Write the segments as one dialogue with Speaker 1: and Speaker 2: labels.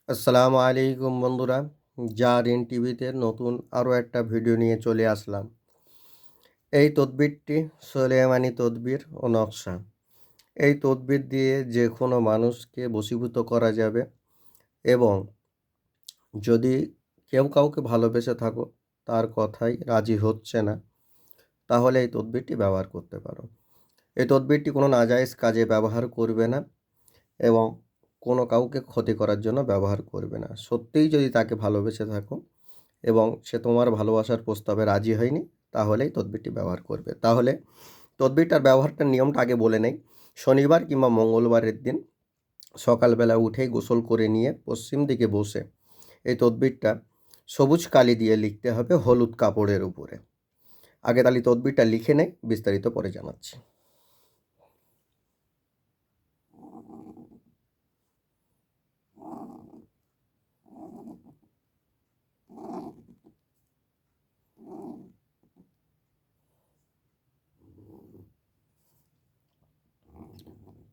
Speaker 1: আসসালামু আলাইকুম বন্ধুরা। জারিন টিভিতে নতুন আরও একটা ভিডিও নিয়ে চলে আসলাম। এই তদবিরটি সোলেমানি তদবির ও নকশা। এই তদবির দিয়ে যে কোনো মানুষকে বশীভূত করা যাবে এবং যদি কেউ কাউকে ভালোবেসে থাকো, তার কথাই রাজি হচ্ছে না, তাহলে এই তদবিরটি ব্যবহার করতে পারো। এই তদবিরটি কোনো নাজায়েজ কাজে ব্যবহার করবে না এবং কোনো কাউকে ক্ষতি করার জন্য ব্যবহার করবে না। সত্যিই যদি তাকে ভালোবেসে থাকো এবং সে তোমার ভালোবাসার প্রস্তাবে রাজি হয়নি, তাহলেই তদবিরটি ব্যবহার করবে। তাহলে তদবিরটার ব্যবহারটার নিয়মটা আগে বলে নেই। শনিবার কিংবা মঙ্গলবারের দিন সকালবেলা উঠেই গোসল করে নিয়ে পশ্চিম দিকে বসে এই তদবিরটা সবুজ কালি দিয়ে লিখতে হবে হলুদ কাপড়ের উপরে। আগে তাহলে তদবিরটা লিখে নেই, বিস্তারিত পরে জানাচ্ছি।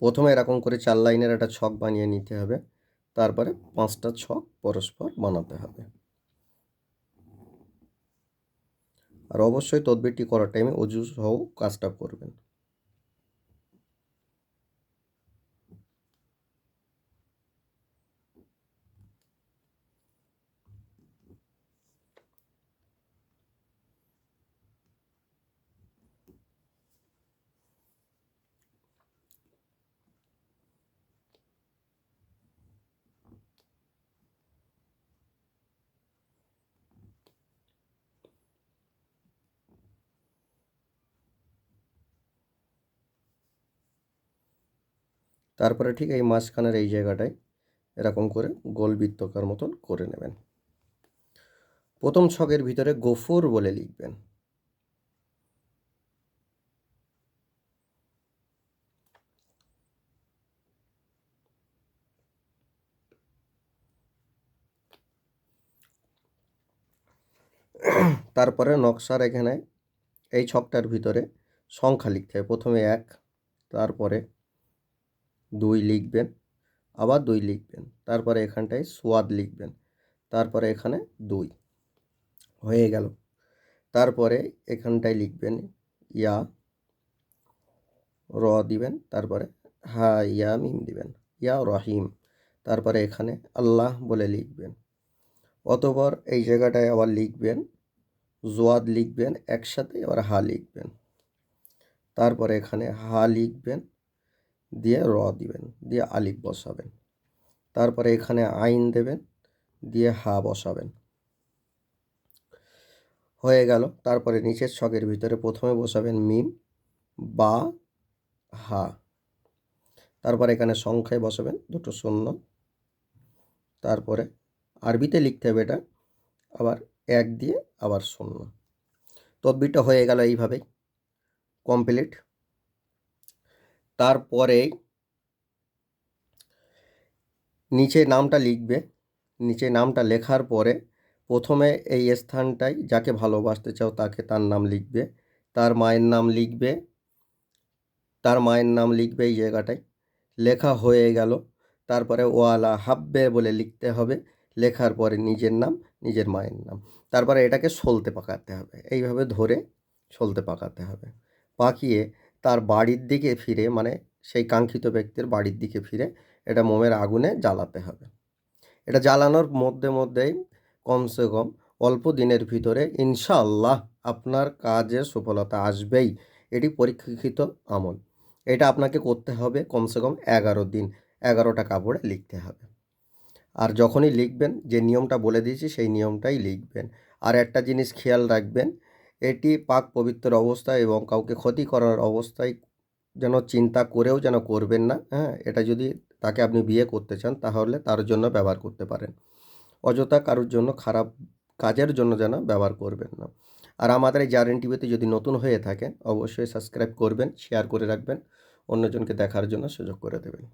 Speaker 1: প্রথমে এরকম করে 4 লাইনের একটা ছক বানিয়ে নিতে হবে, তারপরে 5টা ছক পরস্পর বানাতে হবে। আর অবশ্যই তদবিরটি করার টাইমে অজু সহ কাজটা করবেন। তারপরে ঠিক এই মাঝখানের এই জায়গাটায় এরকম করে গোল বৃত্তকার মতন করে নেবেন। প্রথম ছকের ভিতরে গফুর বলে লিখবেন। তারপরে নকশার এখানে এই ছকটার ভিতরে সংখ্যা লিখতে হবে। প্রথমে 1, তারপরে 2 লিখবেন, আবার 2 লিখবেন, তারপরে এখানটায় সোয়াদ লিখবেন, তারপরে এখানে 2 হয়ে গেল। তারপরে এখানটায় লিখবেন ইয়া, র দিবেন, তারপরে হা ইয়া মিম দিবেন, ইয়া রহিম। তারপরে এখানে আল্লাহ বলে লিখবেন। অতঃপর এই জায়গাটায় আবার লিখবেন জোয়াদ লিখবেন একসাথে, আবার হা লিখবেন, তারপরে এখানে হা লিখবেন, দিয়ে র দিবেন, দিয়ে আলিফ বসাবেন, তারপরে এখানে আইন দেবেন, দিয়ে হা বসাবেন। হয়ে গেল। তারপরে নিচের ছকের ভিতরে প্রথমে বসাবেন মিম বা হা, তারপরে এখানে সংখ্যায় বসাবেন 2টো শূন্য, তারপরে আরবিতে লিখতে হবে এটা, আবার 1 দিয়ে আবার 0। তদবিরটা হয়ে গেল এইভাবেই কমপ্লিট। তারপরে নিচে নামটা লিখবে। নিচে নামটা লেখার পরে প্রথমে এই স্থানটায় যাকে ভালোবাসতে চাও তাকে তার নাম লিখবে, তার মায়ের নাম লিখবে, তার মায়ের নাম লিখবে এই জায়গাটায়। লেখা হয়ে গেল। তারপরে ওয়ালা হাব্বে বলে লিখতে হবে। লেখার পরে নিজের নাম, নিজের মায়ের নাম, তারপরে এটাকে সলতে পাকাতে হবে। এইভাবে ধরে সলতে পাকাতে হবে। পাকিয়ে তার বাড়ির দিকে ফিরে, মানে সেই কাঙ্ক্ষিত ব্যক্তির বাড়ির দিকে ফিরে এটা মোমের আগুনে জ্বালাতে হবে। এটা জ্বালানোর মধ্যেই কমসে কম অল্প দিনের ভিতরে ইনশাআল্লাহ আপনার কাজে সফলতা আসবেই। এটি পরীক্ষিত আমল। এটা আপনাকে করতে হবে কমসে কম 11 দিন, 11টা কাপড়ে লিখতে হবে। আর যখনই লিখবেন যে নিয়মটা বলে দিয়েছি সেই নিয়মটাই লিখবেন। আর একটা জিনিস খেয়াল রাখবেন, এটি পাক পবিত্র অবস্থায় এবং কাউকে ক্ষতি করার অবস্থায় যেন চিন্তা করেও যেন করবেন না। হ্যাঁ, এটা যদি তাকে আপনি বিয়ে করতে চান তাহলে তার জন্য ব্যবহার করতে পারেন। অযথা কারোর জন্য খারাপ কাজের জন্য যেন ব্যবহার করবেন না। আর আমাদের এই জারিন টিভিতে যদি নতুন হয়ে থাকেন অবশ্যই সাবস্ক্রাইব করবেন, শেয়ার করে রাখবেন, অন্যজনকে দেখার জন্য সুযোগ করে দেবেন।